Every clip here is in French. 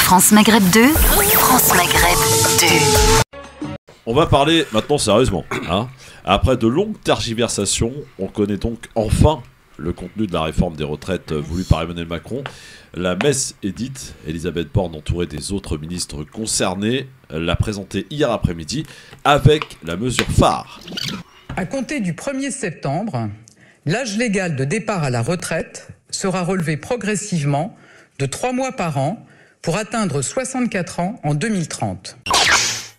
France Maghreb 2, France Maghreb 2. On va parler maintenant sérieusement. Après de longues tergiversations, on connaît donc enfin le contenu de la réforme des retraites voulue par Emmanuel Macron. La messe est dite. Elisabeth Borne, entourée des autres ministres concernés, l'a présentée hier après-midi avec la mesure phare. À compter du 1er septembre, l'âge légal de départ à la retraite sera relevé progressivement de 3 mois par an pour atteindre 64 ans en 2030.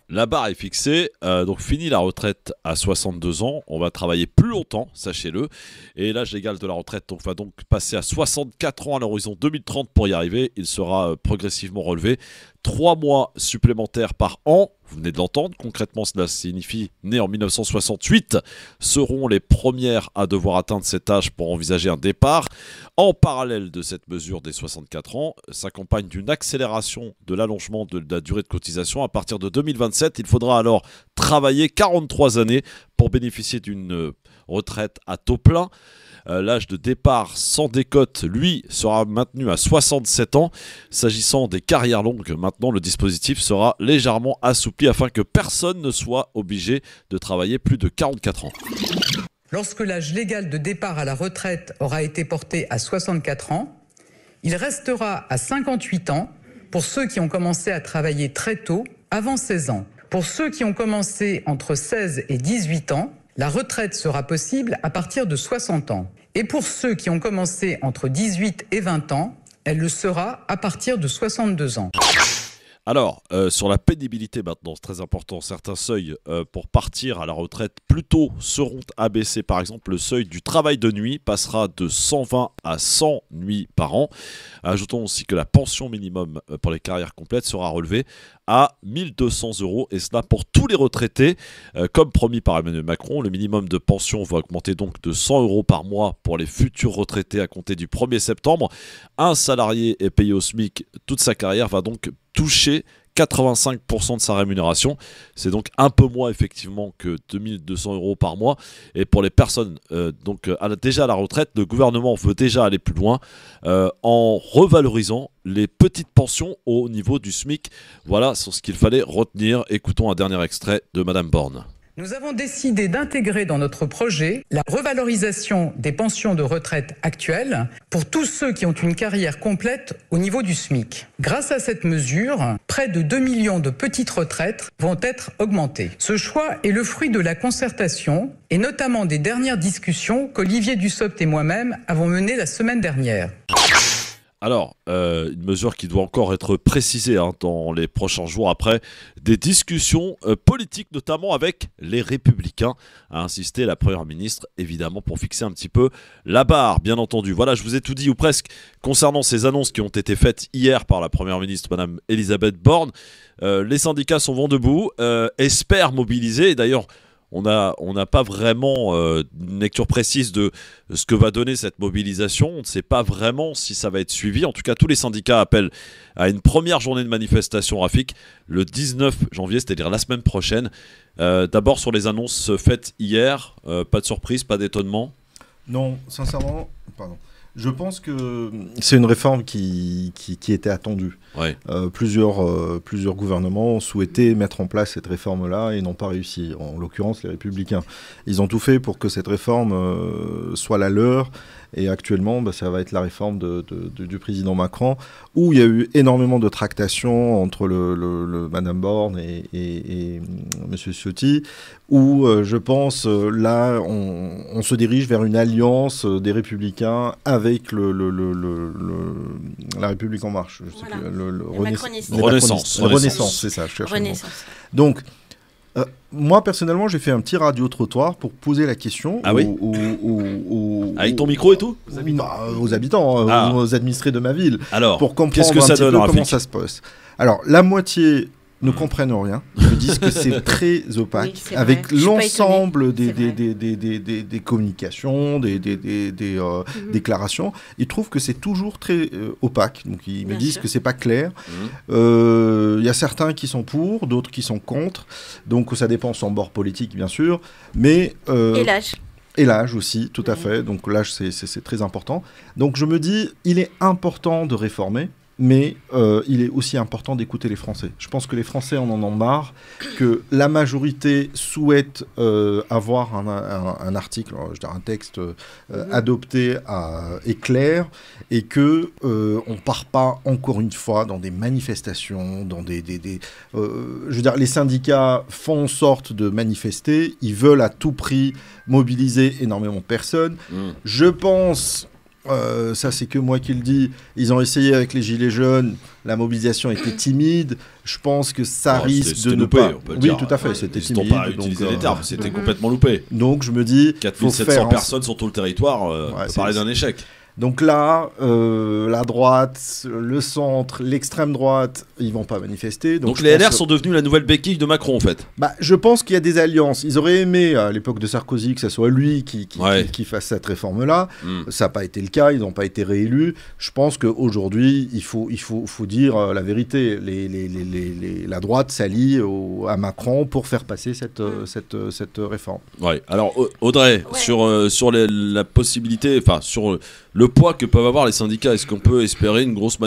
La barre est fixée, donc fini la retraite à 62 ans, on va travailler plus longtemps, sachez-le, et l'âge légal de la retraite va donc passer à 64 ans à l'horizon 2030 pour y arriver, il sera progressivement relevé, 3 mois supplémentaires par an, vous venez de l'entendre, concrètement cela signifie, nés en 1968, seront les premières à devoir atteindre cet âge pour envisager un départ. En parallèle de cette mesure des 64 ans, s'accompagne d'une accélération de l'allongement de la durée de cotisation. À partir de 2027, il faudra alors travailler 43 années pour bénéficier d'une retraite à taux plein. L'âge de départ sans décote, lui, sera maintenu à 67 ans. S'agissant des carrières longues, maintenant, le dispositif sera légèrement assoupli afin que personne ne soit obligé de travailler plus de 44 ans. Lorsque l'âge légal de départ à la retraite aura été porté à 64 ans, il restera à 58 ans pour ceux qui ont commencé à travailler très tôt, avant 16 ans. Pour ceux qui ont commencé entre 16 et 18 ans, la retraite sera possible à partir de 60 ans. Et pour ceux qui ont commencé entre 18 et 20 ans, elle le sera à partir de 62 ans. Alors, sur la pénibilité maintenant, c'est très important, certains seuils pour partir à la retraite plus tôt seront abaissés. Par exemple, le seuil du travail de nuit passera de 120 à 100 nuits par an. Ajoutons aussi que la pension minimum pour les carrières complètes sera relevée à 1 200 €, et cela pour tous les retraités. Comme promis par Emmanuel Macron, le minimum de pension va augmenter donc de 100 € par mois pour les futurs retraités à compter du 1er septembre. Un salarié est payé au SMIC toute sa carrière va donc toucher 85% de sa rémunération. C'est donc un peu moins effectivement que 2 200 € par mois. Et pour les personnes déjà à la retraite, le gouvernement veut déjà aller plus loin en revalorisant les petites pensions au niveau du SMIC. Voilà sur ce qu'il fallait retenir. Écoutons un dernier extrait de Madame Borne. Nous avons décidé d'intégrer dans notre projet la revalorisation des pensions de retraite actuelles pour tous ceux qui ont une carrière complète au niveau du SMIC. Grâce à cette mesure, près de 2 millions de petites retraites vont être augmentées. Ce choix est le fruit de la concertation et notamment des dernières discussions qu'Olivier Dussopt et moi-même avons menées la semaine dernière. Alors, une mesure qui doit encore être précisée dans les prochains jours après des discussions politiques, notamment avec les Républicains, a insisté la Première ministre, évidemment, pour fixer un petit peu la barre, bien entendu. Voilà, je vous ai tout dit, ou presque, concernant ces annonces qui ont été faites hier par la Première ministre, Madame Elisabeth Borne. Les syndicats sont vent debout, espèrent mobiliser, et d'ailleurs, on n'a pas vraiment une lecture précise de ce que va donner cette mobilisation. On ne sait pas vraiment si ça va être suivi. En tout cas, tous les syndicats appellent à une première journée de manifestation, Rafik, le 19 janvier, c'est-à-dire la semaine prochaine. D'abord, sur les annonces faites hier, pas de surprise, pas d'étonnement? Non, sincèrement, pardon. Je pense que c'est une réforme qui était attendue. Ouais. Plusieurs gouvernements ont souhaité mettre en place cette réforme-là et n'ont pas réussi. En l'occurrence, les Républicains. Ils ont tout fait pour que cette réforme soit la leur. Et actuellement, ça va être la réforme du président Macron, où il y a eu énormément de tractations entre Madame Borne et Monsieur Ciotti, où je pense, là, on se dirige vers une alliance des Républicains avec la République En Marche. Je sais plus, Renaissance, c'est ça, je cherche le mot. Donc, moi, personnellement, j'ai fait un petit radio-trottoir pour poser la question avec ton micro et tout aux habitants, aux administrés de ma ville, alors, pour comprendre qu'est-ce que ça donne, comment ça se passe. Alors, la moitié ne comprennent rien. Ils me disent que c'est très opaque, oui, avec l'ensemble des communications, des déclarations. Ils trouvent que c'est toujours très opaque. Donc ils me disent que c'est pas clair. Il y a certains qui sont pour, d'autres qui sont contre. Donc ça dépend de son bord politique, bien sûr. Mais et l'âge. Et l'âge aussi, tout à fait. Donc l'âge, c'est très important. Donc je me dis, il est important de réformer. mais il est aussi important d'écouter les Français. Je pense que les Français en ont marre, que la majorité souhaite avoir un article, je dirais un texte adopté et clair, et que on part pas encore une fois dans des manifestations, dans je veux dire, les syndicats font en sorte de manifester, ils veulent à tout prix mobiliser énormément de personnes. Je pense... ça c'est que moi qui le dis, ils ont essayé avec les Gilets jaunes, la mobilisation était timide, je pense que ça risque de ne loupé, pas... on peut le Oui, dire. tout à fait, c'était Ils n'ont timide. pas utilisé donc, les termes, c'était complètement loupé. Donc je me dis... 4700 personnes sur tout le territoire, on peut parler d'un échec. Donc là, la droite, le centre, l'extrême droite, ils vont pas manifester. Donc les LR sont devenus la nouvelle béquille de Macron en fait. Je pense qu'il y a des alliances. Ils auraient aimé à l'époque de Sarkozy que ce soit lui qui fasse cette réforme-là. Ça n'a pas été le cas, ils n'ont pas été réélus. Je pense qu'aujourd'hui, il faut dire la vérité. La droite s'allie à Macron pour faire passer cette réforme. Ouais. Alors Audrey, sur la possibilité, enfin sur le poids que peuvent avoir les syndicats, est-ce qu'on peut espérer une grosse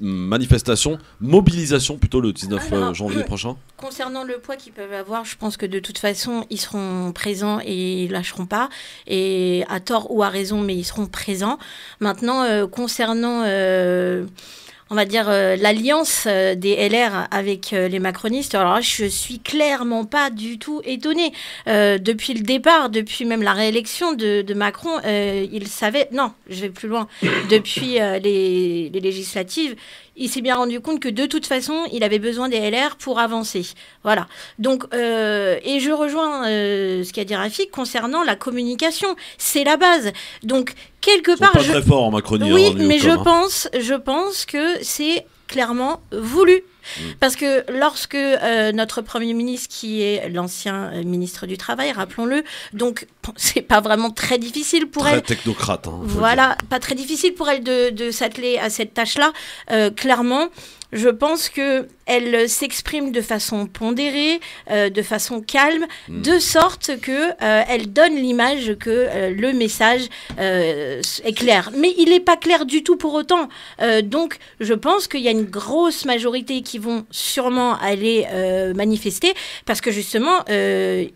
manifestation, mobilisation plutôt le 19 janvier prochain? Concernant le poids qu'ils peuvent avoir, je pense que de toute façon, ils seront présents et ils lâcheront pas. Et à tort ou à raison, mais ils seront présents. Maintenant, concernant... on va dire l'alliance des LR avec les macronistes. Alors là, je suis clairement pas du tout étonnée. Depuis le départ, depuis même la réélection de Macron, il savait... Non, je vais plus loin. Depuis les législatives, il s'est bien rendu compte que de toute façon, il avait besoin des LR pour avancer. Voilà. Donc, et je rejoins ce qu'a dit Rafik concernant la communication. C'est la base. Donc, quelque part... Ils sont pas très forts en Macronie. Oui, mais je pense que c'est clairement voulu. Parce que lorsque notre Premier ministre, qui est l'ancien ministre du Travail, rappelons-le, donc c'est pas vraiment très difficile pour elle... Très technocrate. Voilà, pas très difficile pour elle de s'atteler à cette tâche-là. Clairement, je pense qu'elle s'exprime de façon pondérée, de façon calme, de sorte qu'elle donne l'image que le message est clair. Mais il n'est pas clair du tout pour autant. Donc, je pense qu'il y a une grosse majorité qui vont sûrement aller manifester parce que justement,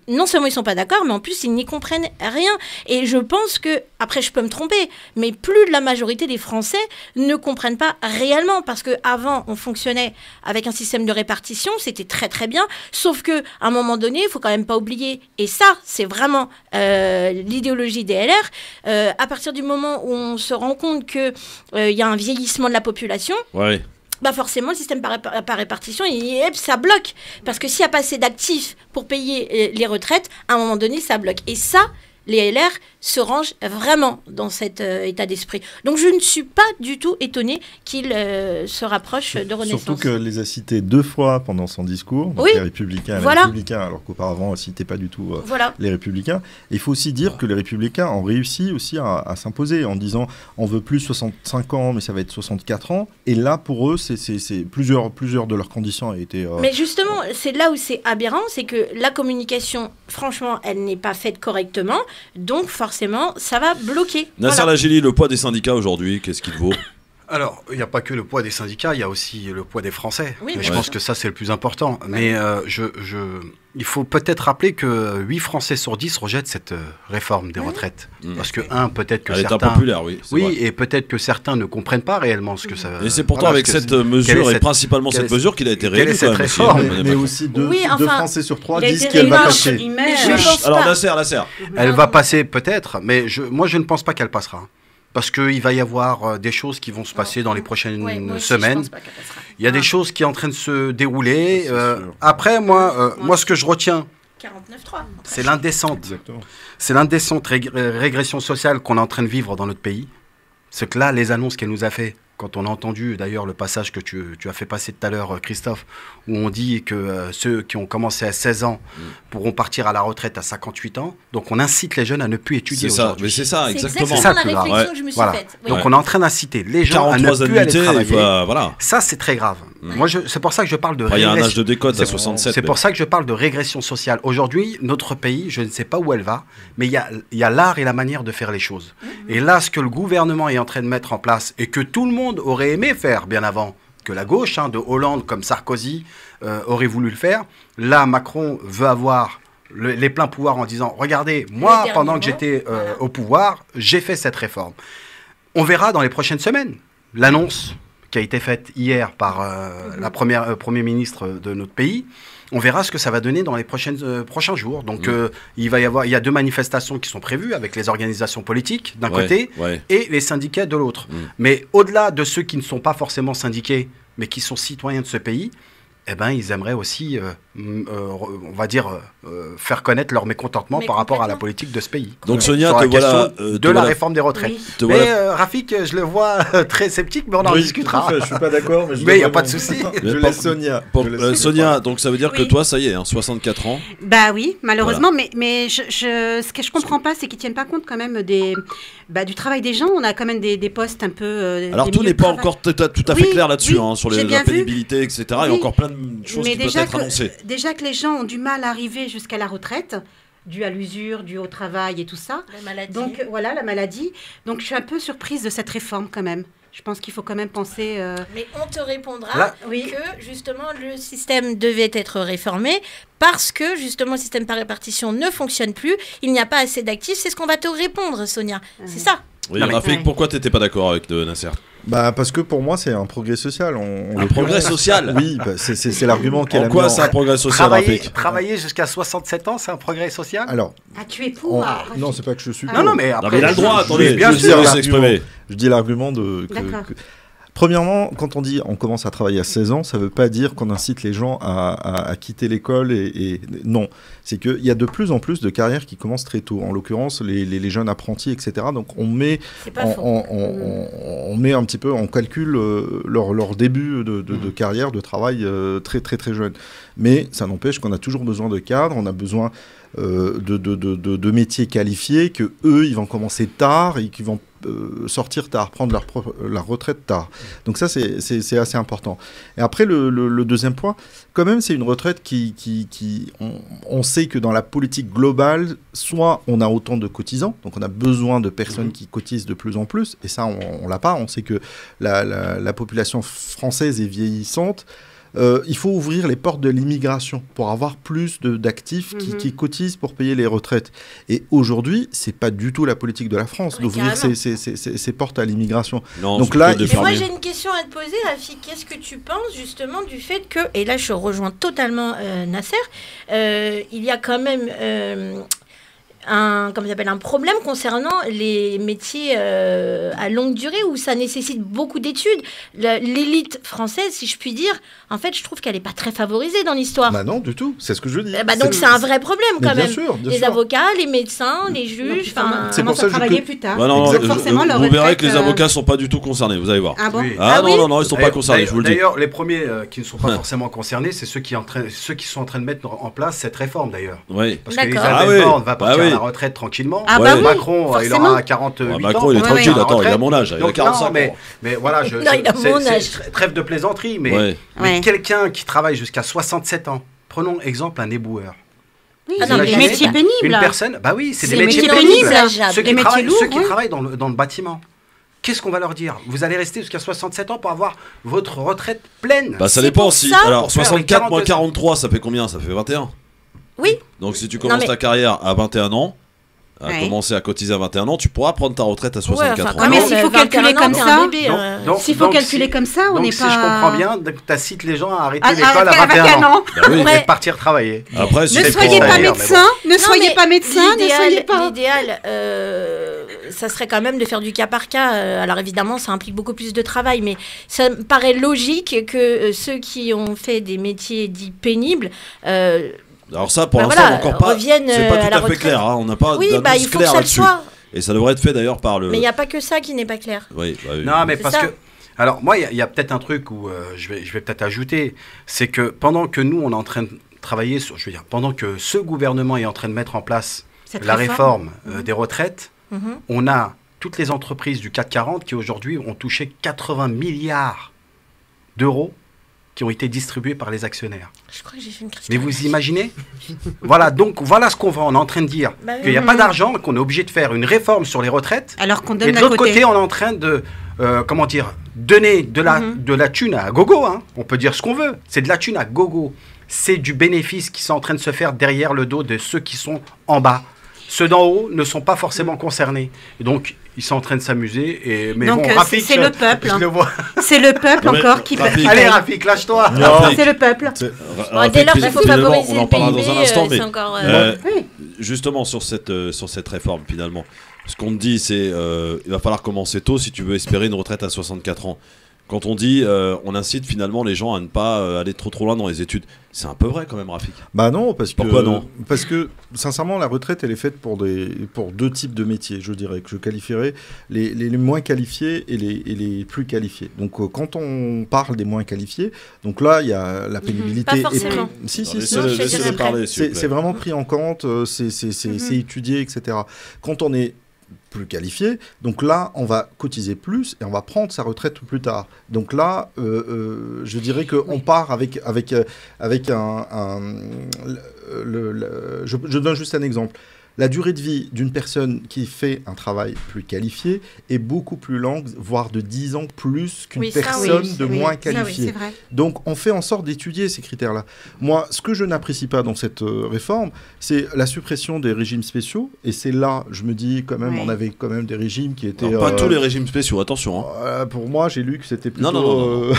non seulement ils ne sont pas d'accord, mais en plus, ils n'y comprennent rien. Et je pense que, après, je peux me tromper, mais plus de la majorité des Français ne comprennent pas réellement parce qu'avant, on fonctionnait avec un système de répartition, c'était très très bien, sauf qu'à un moment donné, il faut quand même pas oublier, et ça, c'est vraiment l'idéologie des LR, à partir du moment où on se rend compte qu'il y a un vieillissement de la population, forcément, le système par répartition, ça bloque. Parce que s'il n'y a pas assez d'actifs pour payer les retraites, à un moment donné, ça bloque. Et ça, les LR se rangent vraiment dans cet état d'esprit. Donc je ne suis pas du tout étonnée qu'il se rapproche de Renaissance. Surtout que les a cités 2 fois pendant son discours, donc les Républicains et les Républicains, alors qu'auparavant, elle ne citait pas du tout les Républicains. Et il faut aussi dire que les Républicains ont réussi aussi à s'imposer en disant on veut plus 65 ans, mais ça va être 64 ans. Et là, pour eux, c'est plusieurs de leurs conditions ont été... Mais justement, c'est là où c'est aberrant, c'est que la communication, franchement, elle n'est pas faite correctement. Donc forcément, ça va bloquer. Nasser Lajili, le poids des syndicats aujourd'hui, qu'est-ce qu'il vaut? Alors, il n'y a pas que le poids des syndicats, il y a aussi le poids des Français. Oui, je pense que ça, c'est le plus important. Mais il faut peut-être rappeler que 8 Français sur 10 rejettent cette réforme des retraites. Parce que, peut-être que certains... Elle est impopulaire, oui. Oui, et peut-être que certains ne comprennent pas réellement ce que ça... Et c'est pourtant avec cette mesure, et principalement cette mesure, qu'il a été réélu. Cette réforme mais aussi 2 Français sur 3 disent qu'elle va passer. Alors, Nasser. Elle va passer peut-être, mais moi, je ne pense pas qu'elle passera. Parce qu'il va y avoir des choses qui vont se passer dans les prochaines semaines. Il y a des choses qui sont en train de se dérouler. Après, moi, ce que je retiens, 49.3. C'est l'indécente. C'est l'indécente régression sociale qu'on est en train de vivre dans notre pays. C'est que là, les annonces qu'elle nous a fait, quand on a entendu d'ailleurs le passage que tu as fait passer tout à l'heure, Christophe, où on dit que ceux qui ont commencé à 16 ans pourront partir à la retraite à 58 ans. Donc on incite les jeunes à ne plus étudier aujourd'hui. Mais c'est ça, exactement. C'est ça la réflexion que je me suis faite. Donc on est en train d'inciter les gens à ne plus aller travailler. Voilà. Ça, c'est très grave. Moi, c'est pour ça que je parle de Il y a un régression. âge de décote à 67. C'est pour ça que je parle de régression sociale. Aujourd'hui, notre pays, je ne sais pas où elle va, mais il y a l'art et la manière de faire les choses. Et là, ce que le gouvernement est en train de mettre en place, et que tout le monde aurait aimé faire bien avant, que la gauche, de Hollande comme Sarkozy, aurait voulu le faire, là, Macron veut avoir les pleins pouvoirs en disant « Regardez, moi, pendant que j'étais au pouvoir, j'ai fait cette réforme ». On verra dans les prochaines semaines l'annonce qui a été faite hier par la Premier ministre de notre pays. On verra ce que ça va donner dans les prochains jours. Donc, il y a 2 manifestations qui sont prévues avec les organisations politiques d'un côté et les syndicats de l'autre. Mais au-delà de ceux qui ne sont pas forcément syndiqués, mais qui sont citoyens de ce pays, eh ben, ils aimeraient aussi, on va dire, faire connaître leur mécontentement par rapport à la politique de ce pays. Donc Sonia, sur la te voilà, question de la réforme des retraites. Oui. Mais Rafik, je le vois très sceptique, mais on en discutera. Tout à fait, je suis pas d'accord, mais Mais il n'y a pas de souci. Je laisse Sonia. Sonia, donc ça veut dire que toi, ça y est, 64 ans. Bah oui, malheureusement, mais ce que je comprends pas, c'est qu'ils tiennent pas compte quand même du travail des gens. On a quand même des postes un peu. Alors tout n'est pas encore tout à fait clair là-dessus, sur la pénibilité, etc. Il y a encore plein de choses qui peuvent être annoncées. Déjà que les gens ont du mal à arriver jusqu'à la retraite, dû à l'usure, dû au travail et tout ça. La maladie. Donc voilà, la maladie. Donc je suis un peu surprise de cette réforme quand même. Je pense qu'il faut quand même penser... Mais on te répondra que justement le système devait être réformé parce que justement le système par répartition ne fonctionne plus. Il n'y a pas assez d'actifs. C'est ce qu'on va te répondre, Sonia. C'est ça. Oui, Rafik, pourquoi tu n'étais pas d'accord avec Nasser? Parce que pour moi, c'est un progrès social. Un progrès social? Oui, c'est l'argument qu'elle a mis. En quoi c'est un progrès social, Rafik? Travailler jusqu'à 67 ans, c'est un progrès social? Alors, tu es pour non, c'est pas que je suis pour. Non, mais après... il a le droit, attendez, bien sûr, je dis l'argument de... Premièrement, quand on dit on commence à travailler à 16 ans, ça ne veut pas dire qu'on incite les gens à quitter l'école. Non, c'est qu'il y a de plus en plus de carrières qui commencent très tôt. En l'occurrence, les jeunes apprentis, etc. Donc on met un petit peu, on calcule leur début de carrière, de travail très très très jeune. Mais ça n'empêche qu'on a toujours besoin de cadres, on a besoin de métiers qualifiés, que eux ils vont commencer tard et qu'ils vont sortir tard, prendre leur retraite tard. Donc ça, c'est assez important. Et après, le deuxième point, quand même, c'est une retraite on sait que dans la politique globale, soit on a autant de cotisants, donc on a besoin de personnes qui cotisent de plus en plus, et ça, on l'a pas. On sait que la population française est vieillissante. Il faut ouvrir les portes de l'immigration pour avoir plus d'actifs qui cotisent pour payer les retraites. Et aujourd'hui, c'est pas du tout la politique de la France d'ouvrir ces portes à l'immigration. Donc là, moi j'ai une question à te poser, Rafik. Qu'est-ce que tu penses justement du fait que, et là je rejoins totalement Nasser, il y a quand même un problème concernant les métiers à longue durée où ça nécessite beaucoup d'études. L'élite française, si je puis dire, en fait, je trouve qu'elle n'est pas très favorisée dans l'histoire. Bah non, du tout. C'est ce que je dis. Donc c'est un vrai problème quand même. Les avocats, les médecins, les juges. C'est pour ça que travailler plus tard. Vous verrez que les avocats ne sont pas du tout concernés. Vous allez voir. Ah bon? Non, ils ne sont pas concernés. Je vous le dis. D'ailleurs, les premiers qui ne sont pas forcément concernés, c'est ceux qui sont en train de mettre en place cette réforme d'ailleurs. Oui. Parce qu'Elisabeth Borne va partir à la retraite tranquillement. Macron, il aura 48 ans. Macron, il est tranquille. Attends, il a mon âge. Il a 45 ans. Mais voilà, il a mon âge. Trêve de plaisanterie. Mais quelqu'un qui travaille jusqu'à 67 ans, prenons exemple un éboueur. Oui, des métiers pénibles. Une personne, c'est des métiers pénibles. Ceux qui travaillent dans le bâtiment. Qu'est-ce qu'on va leur dire? Vous allez rester jusqu'à 67 ans pour avoir votre retraite pleine. Ça dépend aussi. Alors 64 moins 43, ça fait combien? Ça fait 21. Oui. Donc si tu commences ta carrière à 21 ans, commencer à cotiser à 21 ans, tu pourras prendre ta retraite à 64 ans. Mais s'il faut calculer comme ça, s'il faut calculer comme ça, on n'est pas... Si je comprends bien, tu incites les gens à arrêter l'école à 21 ans. Et partir travailler. Après, ne soyez pas médecin, ne soyez pas médecin, ne soyez pas... L'idéal, ça serait quand même de faire du cas par cas. Alors évidemment, ça implique beaucoup plus de travail, mais ça me paraît logique que ceux qui ont fait des métiers dits pénibles... Alors ça, pour l'instant, encore pas. C'est pas tout à fait clair. On n'a pas d'annonce claire là-dessus. Et ça devrait être fait d'ailleurs par le. Mais il n'y a pas que ça qui n'est pas clair. Oui. Non, mais parce que. Alors moi, il y a peut-être un truc où je vais peut-être ajouter, c'est que pendant que nous on est en train de travailler sur, pendant que ce gouvernement est en train de mettre en place la réforme des retraites, on a toutes les entreprises du CAC 40 qui aujourd'hui ont touché 80 milliards d'euros qui ont été distribués par les actionnaires. Je crois que j'ai fait une crise. Mais vous imaginez? Voilà, donc voilà ce qu'on va. On est en train de dire qu'il n'y a pas d'argent, qu'on est obligé de faire une réforme sur les retraites. Alors qu'on donne et de l'autre côté, on est en train de, donner de la thune à gogo. Hein. On peut dire ce qu'on veut. C'est de la thune à gogo. C'est du bénéfice qui sont en train de se faire derrière le dos de ceux qui sont en bas. Ceux d'en haut ne sont pas forcément concernés. Et donc, ils sont en train de s'amuser. Mais donc, bon, Rafik, c'est le peuple. Je le vois. C'est le peuple encore qui... Allez, Rafik, lâche-toi. C'est le peuple. Dès lors qu'il faut favoriser on en le parlera PIB, dans un instant, mais c'est encore... justement sur cette réforme, finalement, ce qu'on te dit, c'est il va falloir commencer tôt si tu veux espérer une retraite à 64 ans. Quand on dit on incite finalement les gens à ne pas aller trop loin dans les études, c'est un peu vrai quand même, Rafik. Bah non, Pourquoi non? Parce que sincèrement, la retraite, elle est faite pour deux types de métiers, je dirais, que je qualifierais les moins qualifiés et les plus qualifiés. Donc quand on parle des moins qualifiés, donc là, il y a la pénibilité. Pas forcément. C'est vraiment pris en compte, c'est étudié, etc. Quand on est plus qualifié, donc là on va cotiser plus et on va prendre sa retraite plus tard. Donc là je dirais qu'on part avec je donne juste un exemple. La durée de vie d'une personne qui fait un travail plus qualifié est beaucoup plus longue, voire de 10 ans plus qu'une personne de moins qualifiée. Donc, on fait en sorte d'étudier ces critères-là. Moi, ce que je n'apprécie pas dans cette réforme, c'est la suppression des régimes spéciaux. Et c'est là, je me dis, quand même, on avait quand même des régimes qui étaient... Alors, pas tous les régimes spéciaux, attention. Hein. Pour moi, j'ai lu que c'était plutôt...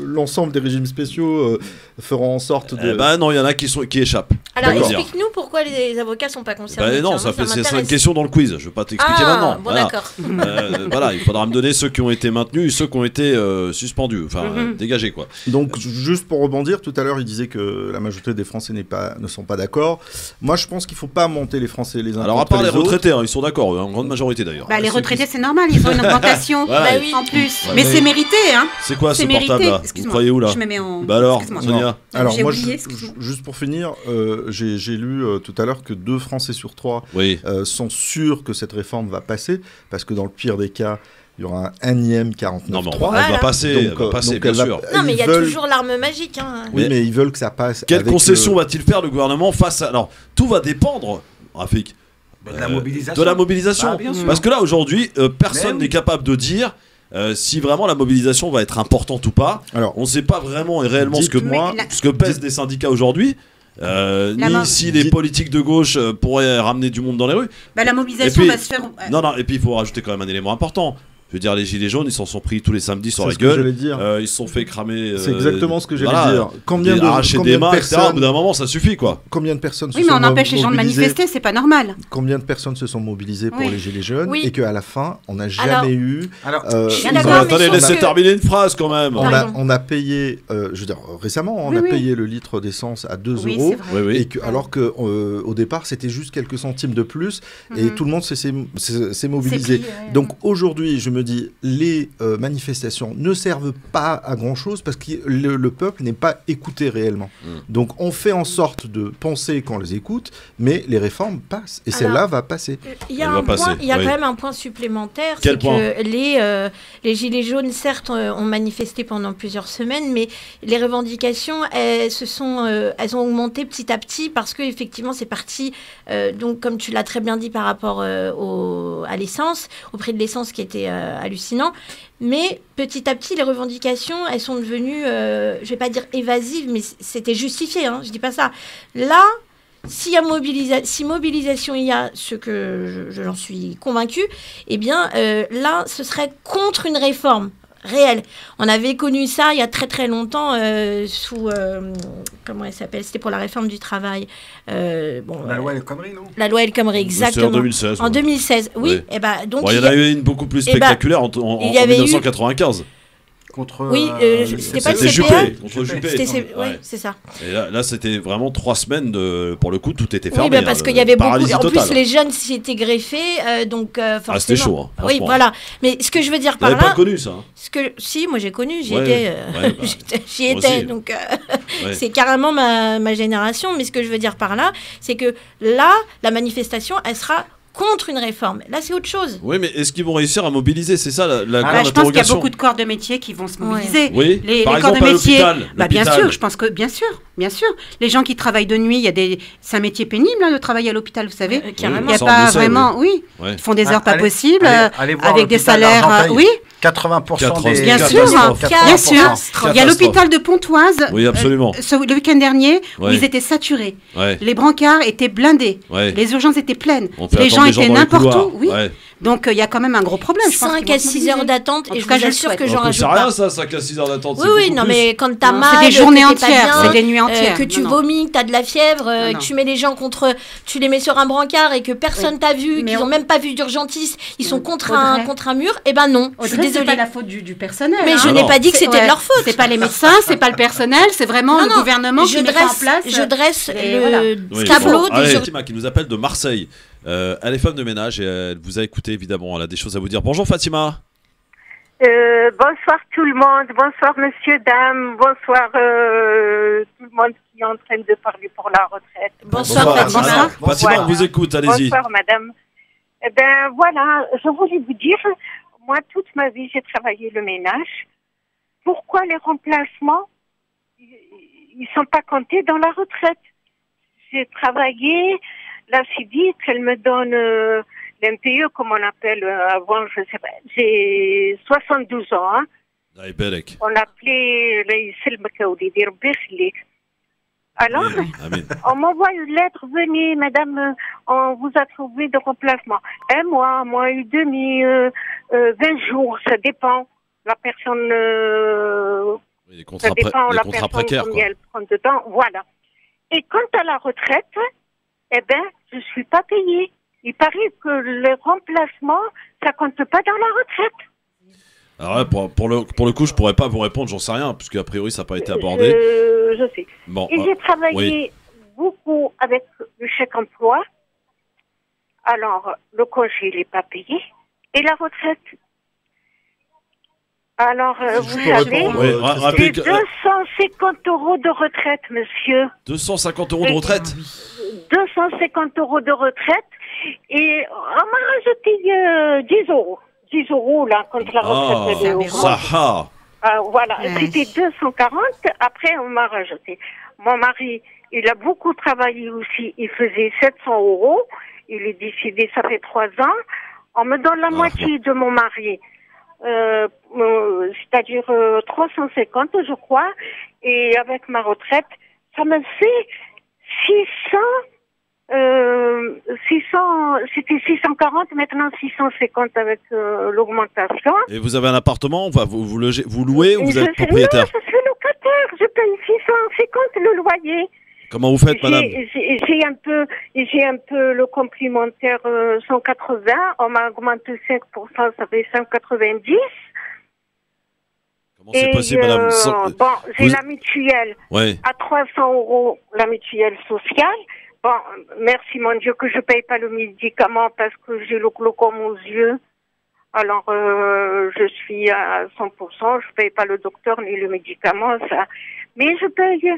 l'ensemble des régimes spéciaux feront en sorte de... non, il y en a qui échappent. Alors, explique-nous pourquoi les avocats ne sont pas concernés. Non, c'est une question dans le quiz. Je ne vais pas t'expliquer maintenant. Bon, d'accord. Voilà, il faudra me donner ceux qui ont été maintenus et ceux qui ont été suspendus, dégagés, quoi. Donc, juste pour rebondir, tout à l'heure, il disait que la majorité des Français ne sont pas d'accord. Moi, je pense qu'il ne faut pas monter les Français les uns. Alors, à part les retraités, ils sont d'accord, en grande majorité d'ailleurs. Les retraités, c'est normal, ils ont une augmentation en plus. Mais c'est mérité, hein. C'est quoi ce portable-là? Vous croyez où là? Je me mets en... Bah alors, Sonia? Alors, moi, juste pour finir, j'ai lu tout à l'heure que 2 Français sur 3 sont sûrs que cette réforme va passer, parce que dans le pire des cas, il y aura un énième 49.3. Non, mais elle va passer, bien sûr. Non, mais il y a toujours l'arme magique. Hein. Oui, mais ils veulent que ça passe. Quelle concession va-t-il faire le gouvernement face à... Alors, tout va dépendre, Rafik, de la mobilisation. De la mobilisation. Parce que là, aujourd'hui, personne n'est capable de dire... si vraiment la mobilisation va être importante ou pas. Alors, on ne sait pas vraiment et réellement ce que pèsent des syndicats aujourd'hui. Ni si les politiques de gauche pourraient ramener du monde dans les rues. La mobilisation va se faire... Et puis il faut rajouter quand même un élément important. Je veux dire, les gilets jaunes, ils s'en sont pris tous les samedis sur la gueule. Ils se sont fait cramer. C'est exactement ce que j'allais dire. Combien de personnes, au bout d'un moment, ça suffit, quoi. Combien de personnes mais on empêche les gens de manifester, c'est pas normal. Combien de personnes se sont mobilisées pour les gilets jaunes et qu'à la fin, on n'a jamais eu. Attendez, laissez terminer une phrase quand même. On a payé, je veux dire, récemment, on a payé le litre d'essence à 2 euros. Alors qu'au départ, c'était juste quelques centimes de plus et tout le monde s'est mobilisé. Donc aujourd'hui, je me dis, les manifestations ne servent pas à grand-chose parce que le peuple n'est pas écouté réellement. Donc on fait en sorte de penser qu'on les écoute, mais les réformes passent. Et celle-là va passer. Il y a quand même un point supplémentaire, c'est que les Gilets jaunes, certes, ont manifesté pendant plusieurs semaines, mais les revendications, elles ont augmenté petit à petit parce que effectivement, c'est parti, donc comme tu l'as très bien dit par rapport à l'essence, au prix de l'essence qui était hallucinant. Mais petit à petit, les revendications, elles sont devenues, je ne vais pas dire évasives, mais c'était justifié, hein, je ne dis pas ça. Là, si mobilisation il y a, ce que j'en suis convaincue, eh bien là, ce serait contre une réforme réelle. On avait connu ça il y a très très longtemps sous... comment elle s'appelle? C'était pour la réforme du travail. La loi El Khomri, non? La loi El Khomri, exactement. En 2016. En 2016, oui. Et donc, il y en a eu une beaucoup plus spectaculaire en 1995. C'était pas le CPA. Contre Juppé. Oui, c'est ça. Et là, c'était vraiment 3 semaines pour le coup, tout était fermé. Oui, parce qu'il y avait beaucoup. En plus, les jeunes s'y étaient greffés, donc forcément. C'était chaud. Oui, voilà. Mais ce que je veux dire par là. T'avais pas connu ça? Si, moi j'ai connu, j'y étais. J'y étais, donc c'est carrément ma génération. Mais ce que je veux dire par là, c'est que là, la manifestation, elle sera contre une réforme. Là, c'est autre chose. Oui, mais est-ce qu'ils vont réussir à mobiliser? C'est ça la grande Je pense qu'il y a interrogation. beaucoup de corps de métier qui vont se mobiliser. Oui, Les par corps exemple, de à métier. l'hôpital. Bien L'hôpital. sûr, je pense que bien sûr. Les gens qui travaillent de nuit, c'est un métier pénible de travailler à l'hôpital, vous savez. Carrément. Il n'y a Ça, on pas le sait, vraiment, oui. Ouais. Ils font des heures pas Allez- possibles, allez voir avec des l'hôpital salaires, d'Argenteuil. oui. 80% des... Bien sûr, Catastrophe. bien sûr. Catastrophe. Il y a l'hôpital de Pontoise, Oui, absolument. le week-end dernier, où Ouais. ils étaient saturés. Ouais. Les brancards étaient blindés. Ouais. Les urgences étaient pleines. On fait Les gens attendre étaient dans les n'importe couloirs. où. Oui. Ouais. Donc il y a quand même un gros problème. Je pense 5 qu'ils à vont se 6 heures mobiliser. d'attente, En et tout je cas, vous je le assure souhaite. que j'en C'est rajoute rien, pas. ça, 5 à 6 heures d'attente. Oui, c'est oui, beaucoup non, plus. mais quand t'as Non, mal, c'est des journées que t'es pas entières, bien, c'est des nuits entières. que tu Non, non. vomis, que t'as de la fièvre, Non, que non. tu mets les gens tu les mets sur un brancard et que personne t'a vu, Mais qu'ils on- ont même pas vu d'urgentiste, ils sont contre Audrey. un mur, eh ben non, je suis Audrey, c'est désolée. pas la faute du personnel. Mais hein. je Non, n'ai non. pas dit que C'est- c'était de ouais, leur faute. C'est pas les médecins, c'est pas le personnel, c'est vraiment Non, le non, gouvernement qui met en place. je dresse et le voilà. Oui, tableau bon, des allez, urgences. Fatima qui nous appelle de Marseille. Elle est femme de ménage et elle vous a écouté évidemment. Elle a des choses à vous dire. Bonjour Fatima. Bonsoir tout le monde, bonsoir monsieur, dame, bonsoir tout le monde qui est en train de parler pour la retraite. Bonsoir Fatima. Alors, Fatima, Voilà. on vous écoute, allez-y. Bonsoir madame. Eh ben voilà, je voulais vous dire, moi toute ma vie j'ai travaillé le ménage. Pourquoi les remplacements, ils sont pas comptés dans la retraite? J'ai travaillé, la civique, elle me donne l'MPE, comme on appelle avant, je sais pas. J'ai 72 ans, hein. الله يبارك. On appelait les Selmakaouli, dire Berlik. Alors, Amen. on m'envoie une lettre, venez, madame, on vous a trouvé de remplacement. Un mois et demi, 20 jours, ça dépend. La personne, Oui, les ça contrats, dépend les la contrats personne précaires, combien quoi. elle prend de temps, voilà. Et quant à la retraite, eh ben, je suis pas payée. Il paraît que le remplacement, ça compte pas dans la retraite. Alors ouais, pour le coup, je pourrais pas vous répondre, j'en sais rien, puisque a priori ça n'a pas été abordé. Je sais. Bon, Et j'ai travaillé beaucoup avec le chèque emploi. Alors, le congé, il n'est pas payé. Et la retraite. Alors, vous peux savez, répondre, Oui, Christophe. c'est rappelez que 250 € de retraite, monsieur. 250 € de retraite. 250 € de retraite. Et on m'a rajouté 10 €. 10 € là, quand la retraite elle est augmentée. ça. Voilà, Ouais. c'était 240. Après, on m'a rajouté. Mon mari, il a beaucoup travaillé aussi. Il faisait 700 €. Il est décédé, ça fait 3 ans. On me donne la moitié de mon mari. C'est-à-dire 350, je crois. Et avec ma retraite, ça me fait 600... 600, c'était 640, maintenant 650 avec l'augmentation. Et vous avez un appartement, vous louez ou vous êtes Non, propriétaire? je suis locataire, je paye 650 le loyer. Comment vous faites, madame? J'ai un peu le complémentaire 180, on m'a augmenté 5%, ça fait 190. Comment c'est possible, madame? Bon, j'ai vous- la mutuelle Ouais. à 300 € la mutuelle sociale. Bon, merci mon Dieu que je paye pas le médicament parce que j'ai le glaucome aux yeux. Alors, je suis à 100%, je paye pas le docteur ni le médicament, ça. Mais je paye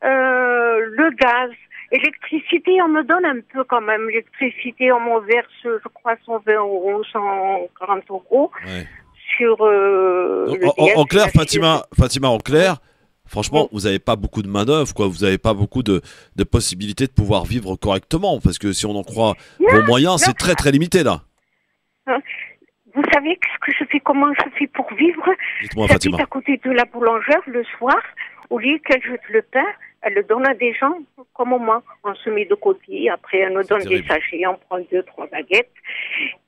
le gaz. Électricité, on me donne un peu quand même. L'électricité, on m'en verse, je crois, 120 €, 140 € Ouais. sur le En clair, DF. Fatima, en clair, franchement, vous n'avez pas beaucoup de main-d'œuvre, quoi. Vous n'avez pas beaucoup de possibilités de pouvoir vivre correctement. Parce que si on en croit vos moyens, c'est très très limité, là. Vous savez ce que je fais, comment je fais pour vivre? Dites-moi, J'habite Fatima. à côté de la boulangère le soir. Au lieu qu'elle jette le pain, elle le donne à des gens comme moi. On se met de côté, après elle nous donne des terrible. sachets, on prend 2-3 baguettes.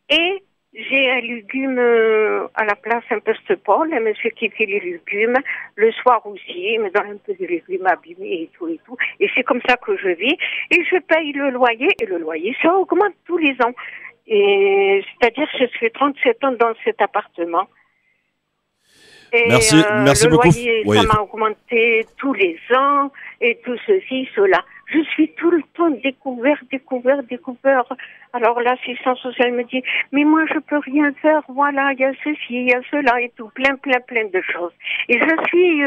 Et j'ai un légume à la place, un peu Paul, un monsieur qui fait les légumes. Le soir aussi, il me donne un peu de légumes abîmés et tout et tout. Et c'est comme ça que je vis. Et je paye le loyer, et le loyer, ça augmente tous les ans. Et c'est-à-dire que je suis 37 ans dans cet appartement. Et Merci le beaucoup. loyer, Oui. ça m'a augmenté tous les ans, et tout ceci, cela. Je suis tout le temps découvert. Alors l'assistant social me dit, mais moi je peux rien faire, voilà, il y a ceci, il y a cela, et tout, plein de choses. Et je suis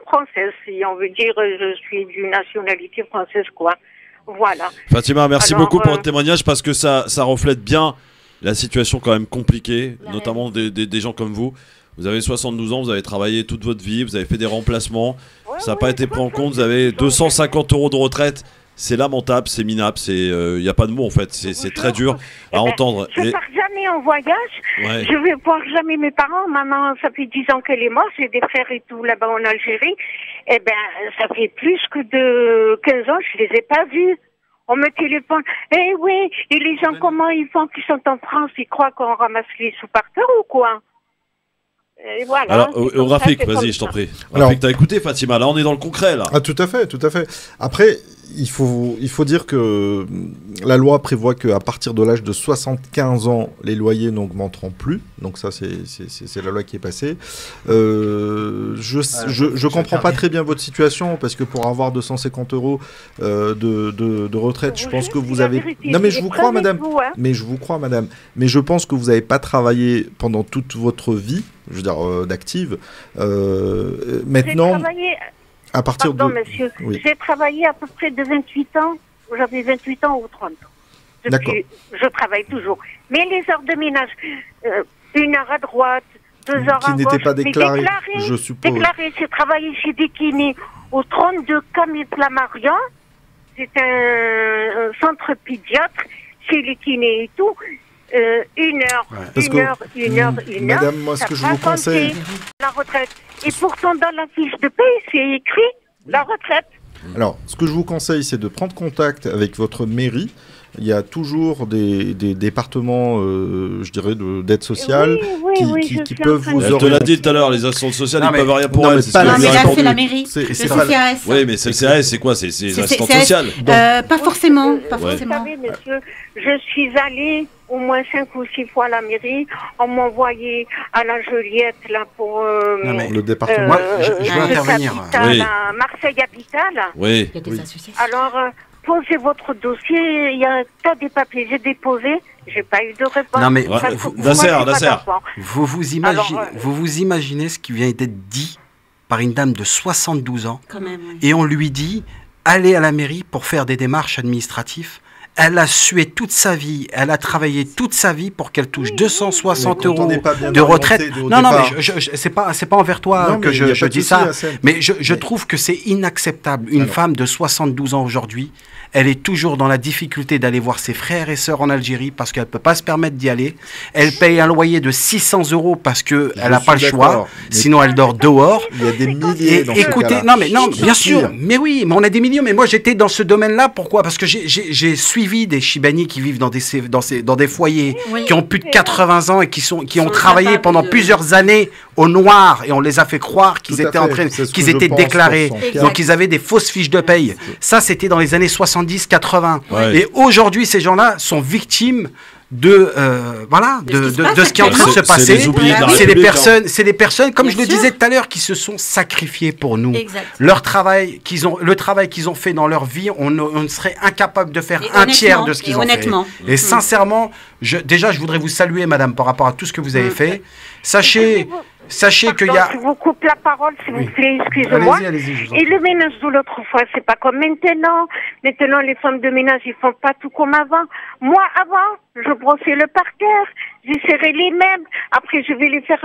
française, si on veut dire, je suis d'une nationalité française, quoi. Voilà. Fatima, merci Alors, beaucoup pour votre témoignage parce que ça reflète bien la situation quand même compliquée, notamment des gens comme vous. Vous avez 72 ans, vous avez travaillé toute votre vie, vous avez fait des remplacements, ça n'a pas été pris en compte, vous avez 250 € de retraite. C'est lamentable, c'est minable, il n'y a pas de mots en fait, c'est très dur à entendre. Je pars jamais en voyage, je vais voir jamais mes parents. Maman, ça fait 10 ans qu'elle est morte, j'ai des frères et tout là-bas en Algérie. Eh ben, ça fait plus que de 15 ans, je les ai pas vus. On me téléphone, oui, et les gens comment ils font qui sont en France, ils croient qu'on ramasse les sous par terre ou quoi? Et voilà. Alors, Rafik, vas-y, je t'en prie. Rafik, t'as écouté Fatima, là on est dans le concret là. Ah, tout à fait, tout à fait. Après, il faut dire que la loi prévoit qu'à partir de l'âge de 75 ans, les loyers n'augmenteront plus. Donc ça, c'est la loi qui est passée. Je comprends pas très bien votre situation, parce que pour avoir 250 € de retraite, je pense que vous avez... Non mais je vous crois, madame. Mais je pense que vous n'avez pas travaillé pendant toute votre vie, je veux dire, d'active. Maintenant... À partir monsieur. Oui. J'ai travaillé à peu près de 28 ans. J'avais 28 ans ou 30 ans. D'accord. Je travaille toujours. Mais les heures de ménage, 1 heure à droite, 2 heures à gauche. Qui n'étaient pas déclarées, je suppose. Déclarées, j'ai travaillé chez des kinés au 32 Camille Flammarion. C'est un centre pédiatre chez les kinés et tout. 1 heure, une heure. Madame, moi, ce que je vous conseille... La retraite. Et pourtant, dans la fiche de paie, c'est écrit la retraite. Alors, ce que je vous conseille, c'est de prendre contact avec votre mairie. Il y a toujours des départements, je dirais, d'aide sociale qui peuvent vous orienter. Elle te l'a dit tout à l'heure, les assistants sociales, ils peuvent rien pour elle. Non, mais là, c'est la mairie. C'est le CCAS. Oui, mais c'est le CCAS, c'est quoi? C'est l'assistante sociale. Pas forcément. Vous savez, monsieur, je suis allée au moins 5 ou 6 fois à la mairie. On m'a envoyé à la Joliette, là, pour... le département. Moi, je veux intervenir. À Marseille Habitat, là. Oui. Il y a des associations. Alors... posez votre dossier, il y a un tas de papiers, j'ai déposé, j'ai pas eu de réponse. Non mais, Nasser, vous vous imaginez ce qui vient d'être dit par une dame de 72 ans, quand même, oui. Et on lui dit, allez à la mairie pour faire des démarches administratives. Elle a sué toute sa vie, elle a travaillé toute sa vie pour qu'elle touche 260 € de retraite. Non, mais c'est pas envers toi que je dis ça, mais je trouve que c'est inacceptable. Une femme de 72 ans aujourd'hui, elle est toujours dans la difficulté d'aller voir ses frères et sœurs en Algérie parce qu'elle ne peut pas se permettre d'y aller. Elle paye un loyer de 600 € parce qu'elle n'a pas le choix, sinon elle dort dehors. Il y a des milliers dans ce écoutez, non, bien sûr, mais oui, mais on a des millions. Mais moi, j'étais dans ce domaine-là, pourquoi? Parce que j'ai suivi des Chibani qui vivent dans des foyers, qui ont plus de 80 ans et qui ont travaillé pendant plusieurs années au noir, et on les a fait croire qu'ils étaient déclarés. Donc ils avaient des fausses fiches de paye. Ça, c'était dans les années 70-80. Ouais. Et aujourd'hui, ces gens-là sont victimes de ce qui est en train de se passer. C'est des personnes, comme je le disais tout à l'heure, qui se sont sacrifiées pour nous. Le travail qu'ils ont fait dans leur vie, on serait incapable de faire un tiers de ce qu'ils ont fait. Et sincèrement, je voudrais vous saluer, madame, par rapport à tout ce que vous avez fait. Sachez qu'il y a... Je vous coupe la parole, s'il vous plaît, excusez-moi. Allez-y, et le ménage de l'autre fois, c'est pas comme maintenant. Maintenant, les femmes de ménage, ils font pas tout comme avant. Moi, avant, je brossais le parterre, j'esserrais les meubles. Après, je vais les faire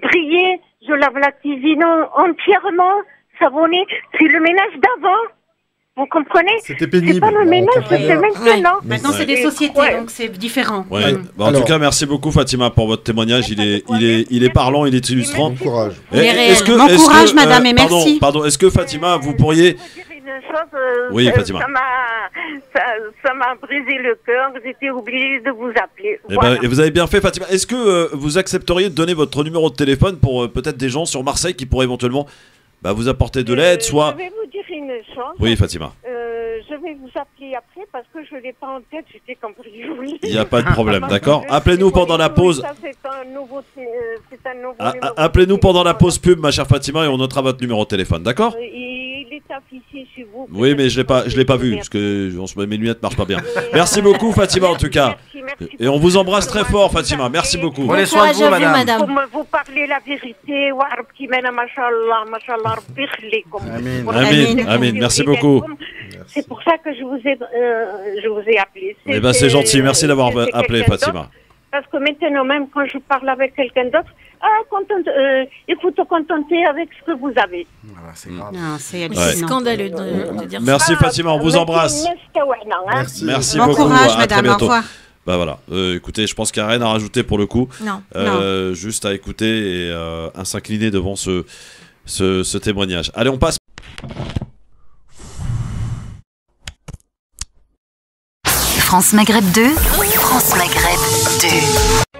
briller. Je lave la cuisine entièrement, savonnée. C'est le ménage d'avant. Vous comprenez? C'était pénible. C'est pas le ménage, c'est maintenant. Maintenant, c'est des sociétés, donc c'est différent. Ouais. En tout cas, merci beaucoup, Fatima, pour votre témoignage. Il est parlant, il est illustrant. Bon courage. Bon courage, madame, et merci. Pardon, est-ce que, Fatima, vous pourriez... Oui, Fatima. Ça m'a brisé le cœur, j'étais obligée de vous appeler. Et vous avez bien fait, Fatima. Est-ce que vous accepteriez de donner votre numéro de téléphone pour peut-être des gens sur Marseille qui pourraient éventuellement vous apporter de l'aide, soit... Je vais vous dire une chose. Oui, Fatima. Je vais vous appeler après parce que je ne l'ai pas en tête, j'étais cambriolée. Il n'y a pas de problème, d'accord. Appelez-nous pendant la pause. C'est un nouveau Appelez-nous pendant la pause pub, ma chère Fatima, et on notera votre numéro de téléphone, d'accord? Il est s'afficher chez vous. Oui, mais je l'ai pas vu parce que mes lunettes marchent pas bien. Merci beaucoup, Fatima, en tout cas. Merci. Et on vous embrasse très fort, Fatima. Merci beaucoup. Prenez soin de vous, madame. Vous parlez la vérité. Amin. Merci beaucoup. C'est pour ça que je vous ai appelé. Eh ben, c'est gentil. Merci d'avoir appelé, Fatima. Parce que maintenant, même quand je parle avec quelqu'un d'autre, il faut te contenter avec ce que vous avez. Voilà, c'est grave. Non, c'est scandaleux de dire ça. Merci, Fatima. On vous embrasse. Merci Bon beaucoup. courage, À madame. très Au bientôt. revoir. Bah voilà. Écoutez, je pense qu'il n'y a rien à rajouter pour le coup. Non. Juste à écouter et à s'incliner devant ce témoignage. Allez, on passe. France Maghreb 2. France Maghreb 2.